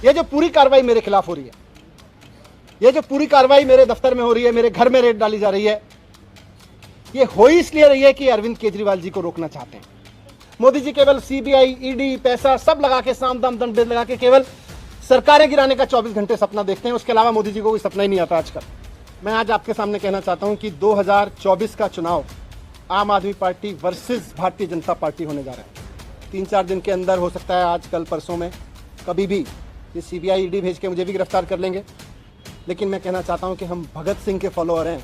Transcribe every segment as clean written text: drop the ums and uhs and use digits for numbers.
ये जो पूरी कार्रवाई मेरे खिलाफ हो रही है, ये जो पूरी कार्रवाई मेरे दफ्तर में हो रही है, मेरे घर में रेड डाली जा रही है, ये हो ही इसलिए रही है कि अरविंद केजरीवाल जी को रोकना चाहते हैं। मोदी जी केवल सीबीआई, ईडी, पैसा सब लगा के, साम दाम दंड भेद लगा के केवल सरकारें गिराने का 24 घंटे सपना देखते हैं। उसके अलावा मोदी जी को कोई सपना ही नहीं आता आजकल। मैं आज आपके सामने कहना चाहता हूं कि 2024 का चुनाव आम आदमी party versus Bharatiya Janata party होने जा रहा है। 3-4 दिन के अंदर हो सकता है, आज कल परसों में, कभी भी ये सीबीआई, ईडी भेज के मुझे भी गिरफ्तार कर लेंगे। लेकिन मैं कहना चाहता हूं कि हम भगत सिंह के फॉलोअर हैं।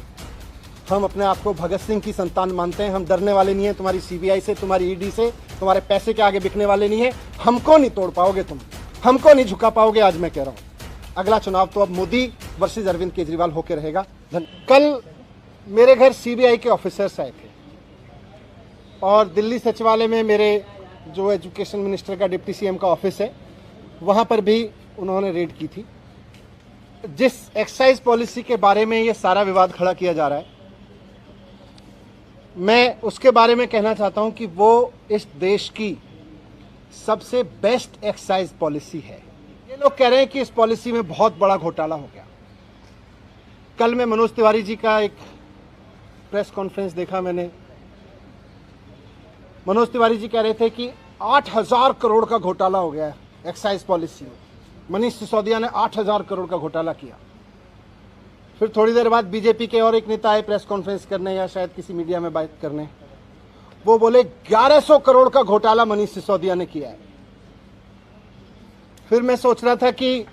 हम अपने आप को भगत सिंह की संतान मानते हैं। हम डरने वाले नहीं हैं तुम्हारी सीबीआई से, तुम्हारी ईडी से, तुम्हारे पैसे के आगे बिकने वाले नहीं है। हमको नहीं तोड़ पाओगे तुम, हमको नहीं झुका पाओगे। आज मैं कह रहा हूं, अगला चुनाव तो अब मोदी वर्सेस अरविंद केजरीवाल होकर रहेगा। कल मेरे घर सीबीआई के ऑफिसर्स आए थे और दिल्ली सचिवालय में मेरे जो एजुकेशन मिनिस्टर का, डिप्टी सीएम का ऑफिस है, वहां पर भी उन्होंने रेड की थी। जिस एक्साइज पॉलिसी के बारे में ये सारा विवाद खड़ा किया जा रहा है, मैं उसके बारे में कहना चाहता हूं कि वो इस देश की सबसे बेस्ट एक्साइज पॉलिसी है। ये लोग कह रहे हैं कि इस पॉलिसी में बहुत बड़ा घोटाला हो गया। कल मैं मनोज तिवारी जी का एक प्रेस कॉन्फ्रेंस देखा मैंने। मनोज तिवारी जी कह रहे थे कि 8,000 करोड़ का घोटाला हो गया है एक्साइज पॉलिसी में। मनीष सिसोदिया ने 8,000 करोड़ का घोटाला किया। फिर थोड़ी देर बाद बीजेपी के और एक नेता आए प्रेस कॉन्फ्रेंस करने या शायद किसी मीडिया में बात करने। वो बोले 1100 करोड़ का घोटाला मनीष सिसोदिया ने किया है। फिर मैं सोच रहा था कि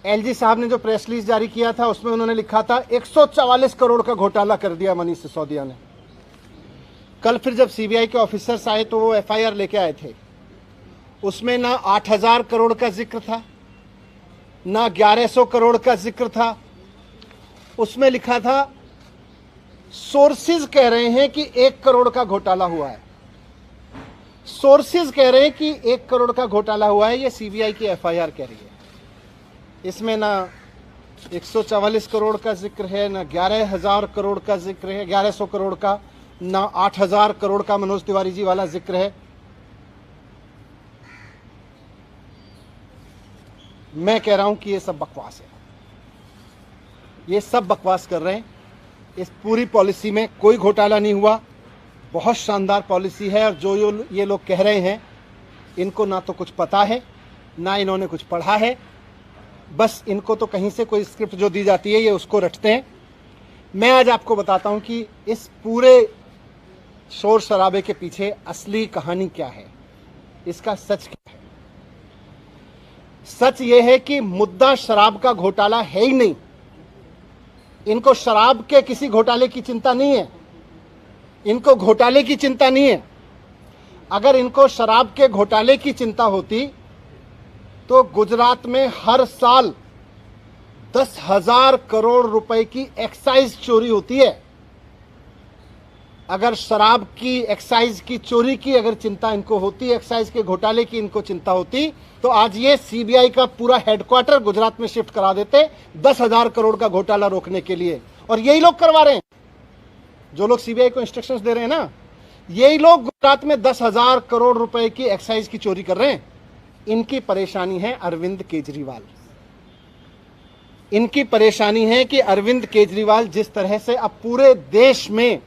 एलजी साहब ने जो प्रेस रिलीज जारी किया था उसमें उन्होंने लिखा था 144 करोड़ का घोटाला कर दिया मनीष सिसोदिया ने। कल फिर जब सीबीआई के ऑफिसर्स आए तो वो एफआईआर लेके आए थे। उसमें ना 8,000 करोड़ का जिक्र था, ना 1100 करोड़ का जिक्र था। उसमें लिखा था, सोर्सेज कह रहे हैं कि 1 करोड़ का घोटाला हुआ है। सोर्सेज कह रहे हैं कि 1 करोड़ का घोटाला हुआ है। ये सीबीआई की एफआईआर कह रही है। इसमें ना 144 करोड़ का जिक्र है, ना 11,000 करोड़ का जिक्र है, 1100 करोड़ का, ना 8,000 करोड़ का मनोज तिवारी जी वाला जिक्र है। मैं कह रहा हूं कि ये सब बकवास है। ये सब बकवास कर रहे हैं। इस पूरी पॉलिसी में कोई घोटाला नहीं हुआ। बहुत शानदार पॉलिसी है। और जो ये लोग कह रहे हैं, इनको ना तो कुछ पता है, ना इन्होंने कुछ पढ़ा है। बस इनको तो कहीं से कोई स्क्रिप्ट जो दी जाती है ये उसको रटते हैं। मैं आज आपको बताता हूं कि इस पूरे शोर शराबे के पीछे असली कहानी क्या है, इसका सच क्या है। सच ये है कि मुद्दा शराब का घोटाला है ही नहीं। इनको शराब के किसी घोटाले की चिंता नहीं है। इनको घोटाले की चिंता नहीं है। अगर इनको शराब के घोटाले की चिंता होती तो गुजरात में हर साल 10,000 करोड़ रुपए की एक्साइज चोरी होती है। अगर शराब की, एक्साइज की चोरी की अगर चिंता इनको होती, एक्साइज के घोटाले की इनको चिंता होती, तो आज ये सीबीआई का पूरा हेडक्वार्टर गुजरात में शिफ्ट करा देते 10,000 करोड़ का घोटाला रोकने के लिए। और यही लोग करवा रहे हैं, जो लोग सीबीआई को इंस्ट्रक्शंस दे रहे हैं ना, यही लोग गुजरात में 10,000 करोड़ रुपए की एक्साइज की चोरी कर रहे हैं। इनकी परेशानी है अरविंद केजरीवाल। इनकी परेशानी है कि अरविंद केजरीवाल जिस तरह से अब पूरे देश में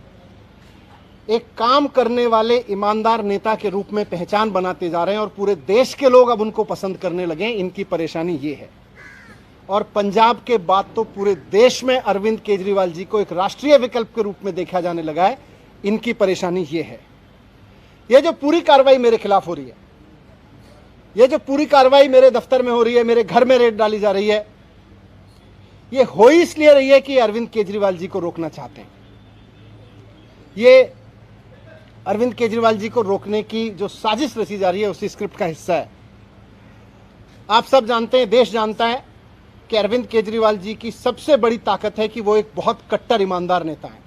एक काम करने वाले ईमानदार नेता के रूप में पहचान बनाते जा रहे हैं और पूरे देश के लोग अब उनको पसंद करने लगे, इनकी परेशानी ये है। और पंजाब के बाद तो पूरे देश में अरविंद केजरीवाल जी को एक राष्ट्रीय विकल्प के रूप में देखा जाने लगा है। इनकी परेशानी ये है। ये जो पूरी कार्रवाई मेरे खिलाफ हो रही है, ये जो पूरी कार्रवाई मेरे दफ्तर में हो रही है, मेरे घर में रेड डाली जा रही है, ये हो ही इसलिए रही है कि अरविंद केजरीवाल जी को रोकना चाहते हैं। ये अरविंद केजरीवाल जी को रोकने की जो साजिश रची जा रही है उसी स्क्रिप्ट का हिस्सा है। आप सब जानते हैं, देश जानता है कि अरविंद केजरीवाल जी की सबसे बड़ी ताकत है कि वो एक बहुत कट्टर ईमानदार नेता है।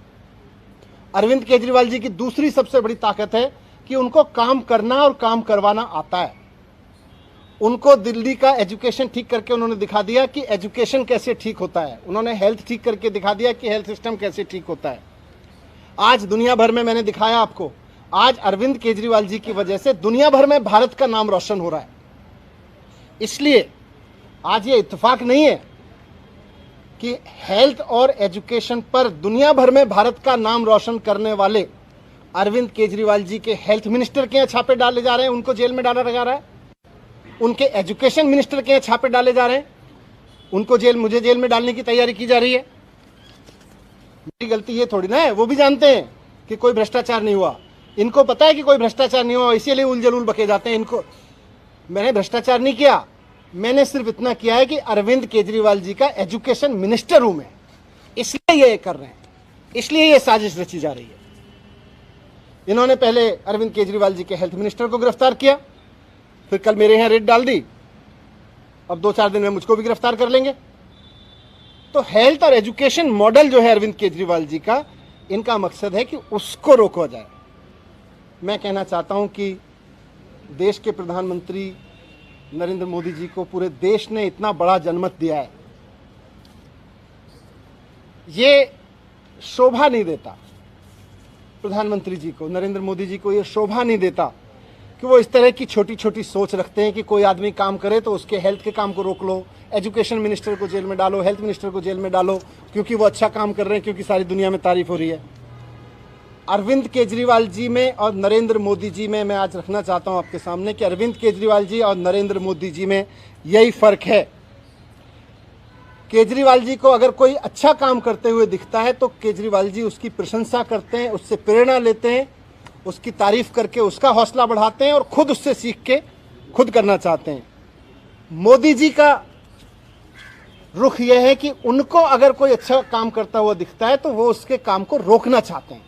अरविंद केजरीवाल जी की दूसरी सबसे बड़ी ताकत है कि उनको काम करना और काम करवाना आता है। उनको दिल्ली का एजुकेशन ठीक करके उन्होंने दिखा दिया कि एजुकेशन कैसे ठीक होता है। उन्होंने हेल्थ ठीक करके दिखा दिया कि हेल्थ सिस्टम कैसे ठीक होता है। आज दुनिया भर में मैंने दिखाया आपको, आज अरविंद केजरीवाल जी की वजह से दुनिया भर में भारत का नाम रोशन हो रहा है। इसलिए आज ये इत्तेफाक नहीं है कि हेल्थ और एजुकेशन पर दुनिया भर में भारत का नाम रोशन करने वाले अरविंद केजरीवाल जी के हेल्थ मिनिस्टर के यहाँ छापे डाले जा रहे हैं, उनको जेल में डाला जा रहा है। उनके एजुकेशन मिनिस्टर के यहाँ छापे डाले जा रहे हैं, उनको मुझे जेल में डालने की तैयारी की जा रही है। मेरी गलती ये थोड़ी ना है, वो भी जानते हैं कि कोई भ्रष्टाचार नहीं हुआ। इनको पता है कि कोई भ्रष्टाचार नहीं हुआ, इसीलिए उल जलूल बके जाते हैं। इनको मैंने भ्रष्टाचार नहीं किया, मैंने सिर्फ इतना किया है कि अरविंद केजरीवाल जी का एजुकेशन मिनिस्टर हूं मैं, इसलिए ये कर रहे हैं, इसलिए ये साजिश रची जा रही है। इन्होंने पहले अरविंद केजरीवाल जी के हेल्थ मिनिस्टर को गिरफ्तार किया, फिर कल मेरे यहां रेड डाल दी, अब 2-4 दिन में मुझको भी गिरफ्तार कर लेंगे। तो हेल्थ और एजुकेशन मॉडल जो है अरविंद केजरीवाल जी का, इनका मकसद है कि उसको रोका जाए। मैं कहना चाहता हूं कि देश के प्रधानमंत्री नरेंद्र मोदी जी को पूरे देश ने इतना बड़ा जनमत दिया है, ये शोभा नहीं देता प्रधानमंत्री जी को, नरेंद्र मोदी जी को ये शोभा नहीं देता कि वो इस तरह की छोटी छोटी सोच रखते हैं कि कोई आदमी काम करे तो उसके हेल्थ के काम को रोक लो, एजुकेशन मिनिस्टर को जेल में डालो, हेल्थ मिनिस्टर को जेल में डालो, क्योंकि वो अच्छा काम कर रहे हैं, क्योंकि सारी दुनिया में तारीफ हो रही है। अरविंद केजरीवाल जी में और नरेंद्र मोदी जी में मैं आज रखना चाहता हूं आपके सामने कि अरविंद केजरीवाल जी और नरेंद्र मोदी जी में यही फर्क है। केजरीवाल जी को अगर कोई अच्छा काम करते हुए दिखता है तो केजरीवाल जी उसकी प्रशंसा करते हैं, उससे प्रेरणा लेते हैं, उसकी तारीफ करके उसका हौसला बढ़ाते हैं और खुद उससे सीख के खुद करना चाहते हैं। मोदी जी का रुख यह है कि उनको अगर कोई अच्छा काम करता हुआ दिखता है तो वो उसके काम को रोकना चाहते हैं,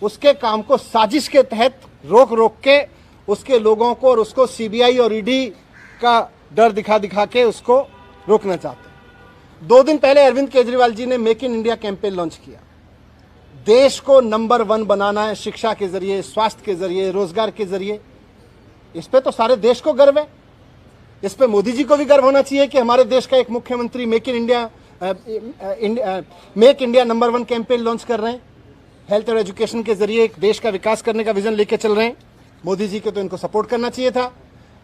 उसके काम को साजिश के तहत रोक के उसके लोगों को और उसको सीबीआई और ईडी का डर दिखा दिखा के उसको रोकना चाहते हैं। 2 दिन पहले अरविंद केजरीवाल जी ने make in India campaign launch किया। देश को नंबर 1 बनाना है, शिक्षा के जरिए, स्वास्थ्य के जरिए, रोजगार के जरिए। इस पे तो सारे देश को गर्व है, इस पे मोदी जी को भी गर्व होना चाहिए कि हमारे देश का एक मुख्यमंत्री make India number 1 campaign launch कर रहे हैं, हेल्थ और एजुकेशन के जरिए एक देश का विकास करने का विजन लेके चल रहे हैं। मोदी जी को तो इनको सपोर्ट करना चाहिए था।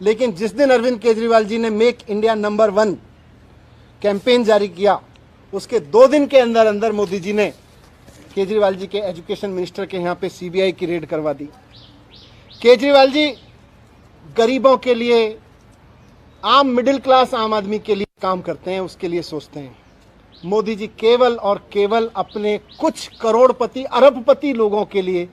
लेकिन जिस दिन अरविंद केजरीवाल जी ने मेक इंडिया नंबर 1 कैंपेन जारी किया, उसके 2 दिन के अंदर अंदर मोदी जी ने केजरीवाल जी के एजुकेशन मिनिस्टर के यहाँ पे सीबीआई की रेड करवा दी। केजरीवाल जी गरीबों के लिए, आम मिडिल क्लास आम आदमी के लिए काम करते हैं, उसके लिए सोचते हैं। मोदी जी केवल और केवल अपने कुछ करोड़पति अरबपति लोगों के लिए,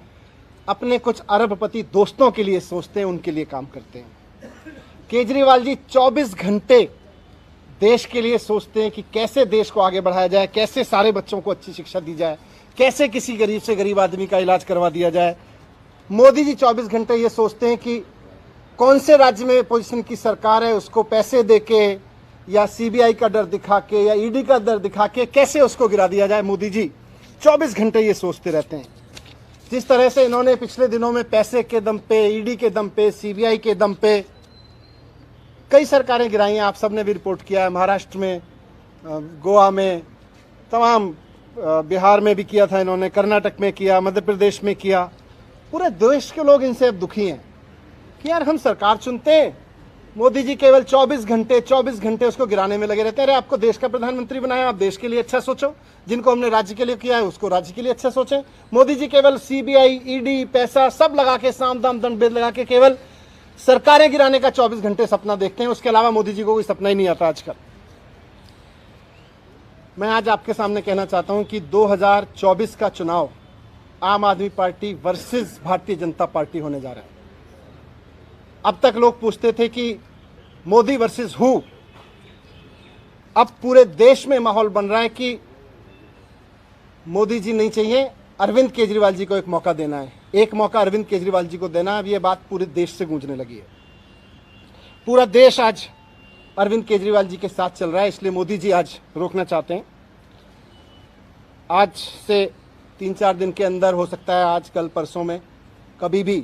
अपने कुछ अरबपति दोस्तों के लिए सोचते हैं, उनके लिए काम करते हैं। केजरीवाल जी 24 घंटे देश के लिए सोचते हैं कि कैसे देश को आगे बढ़ाया जाए, कैसे सारे बच्चों को अच्छी शिक्षा दी जाए, कैसे किसी गरीब से गरीब आदमी का इलाज करवा दिया जाए। मोदी जी 24 घंटे ये सोचते हैं कि कौन से राज्य में पोजीशन की सरकार है, उसको पैसे देके या सीबीआई का डर दिखा के या ईडी का डर दिखा के कैसे उसको गिरा दिया जाए। मोदी जी 24 घंटे ये सोचते रहते हैं। जिस तरह से इन्होंने पिछले दिनों में पैसे के दम पे, ईडी के दम पे, सीबीआई के दम पे कई सरकारें गिराई हैं, आप सबने भी रिपोर्ट किया है। महाराष्ट्र में, गोवा में, तमाम बिहार में भी किया था इन्होंने, कर्नाटक में किया, मध्य प्रदेश में किया। पूरे देश के लोग इनसे अब दुखी हैं कि यार हम सरकार चुनते हैं, मोदी जी केवल 24 घंटे उसको गिराने में लगे रहते हैं। अरे आपको देश का प्रधानमंत्री बनाया, आप देश के लिए अच्छा सोचो, जिनको हमने राज्य के लिए किया है उसको राज्य के लिए अच्छा सोचें। मोदी जी केवल सीबीआई, ईडी, पैसा सब लगा के, साम दाम दंड भेद लगा के केवल सरकारें गिराने का 24 घंटे सपना देखते हैं। उसके अलावा मोदी जी को कोई सपना ही नहीं आता आजकल। मैं आज आपके सामने कहना चाहता हूं कि 2024 का चुनाव आम आदमी party versus Bharatiya Janata party होने जा रहा है। अब तक लोग पूछते थे कि मोदी वर्सेस हु, अब पूरे देश में माहौल बन रहा है कि मोदी जी नहीं चाहिए, अरविंद केजरीवाल जी को एक मौका देना है, एक मौका अरविंद केजरीवाल जी को देना है। अब ये बात पूरे देश से गूंजने लगी है। पूरा देश आज अरविंद केजरीवाल जी के साथ चल रहा है, इसलिए मोदी जी आज रोकना चाहते हैं। आज से 3-4 दिन के अंदर, हो सकता है आज, कल, परसों में, कभी भी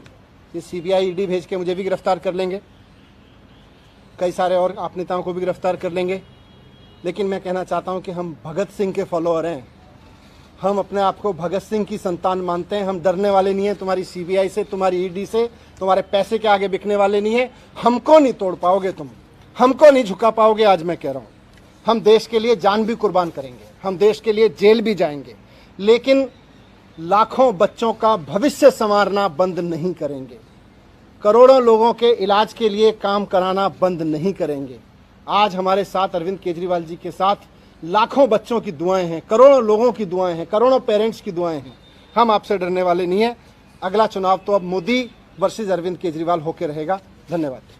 ये सीबीआई, ईडी भेज के मुझे भी गिरफ्तार कर लेंगे, कई सारे और आप नेताओं को भी गिरफ्तार कर लेंगे। लेकिन मैं कहना चाहता हूं कि हम भगत सिंह के फॉलोअर हैं, हम अपने आप को भगत सिंह की संतान मानते हैं। हम डरने वाले नहीं हैं तुम्हारी सीबीआई से, तुम्हारी ईडी से, तुम्हारे पैसे के आगे बिकने वाले नहीं है। हमको नहीं तोड़ पाओगे तुम, हमको नहीं झुका पाओगे। आज मैं कह रहा हूं, हम देश के लिए जान भी कुर्बान करेंगे, हम देश के लिए जेल भी जाएंगे, लेकिन लाखों बच्चों का भविष्य संवारना बंद नहीं करेंगे। करोड़ों लोगों के इलाज के लिए काम कराना बंद नहीं करेंगे। आज हमारे साथ अरविंद केजरीवाल जी के साथ लाखों बच्चों की दुआएं हैं, करोड़ों लोगों की दुआएं हैं, करोड़ों पेरेंट्स की दुआएं हैं। हम आपसे डरने वाले नहीं हैं। अगला चुनाव तो अब मोदी वर्सेस अरविंद केजरीवाल होकर रहेगा। धन्यवाद।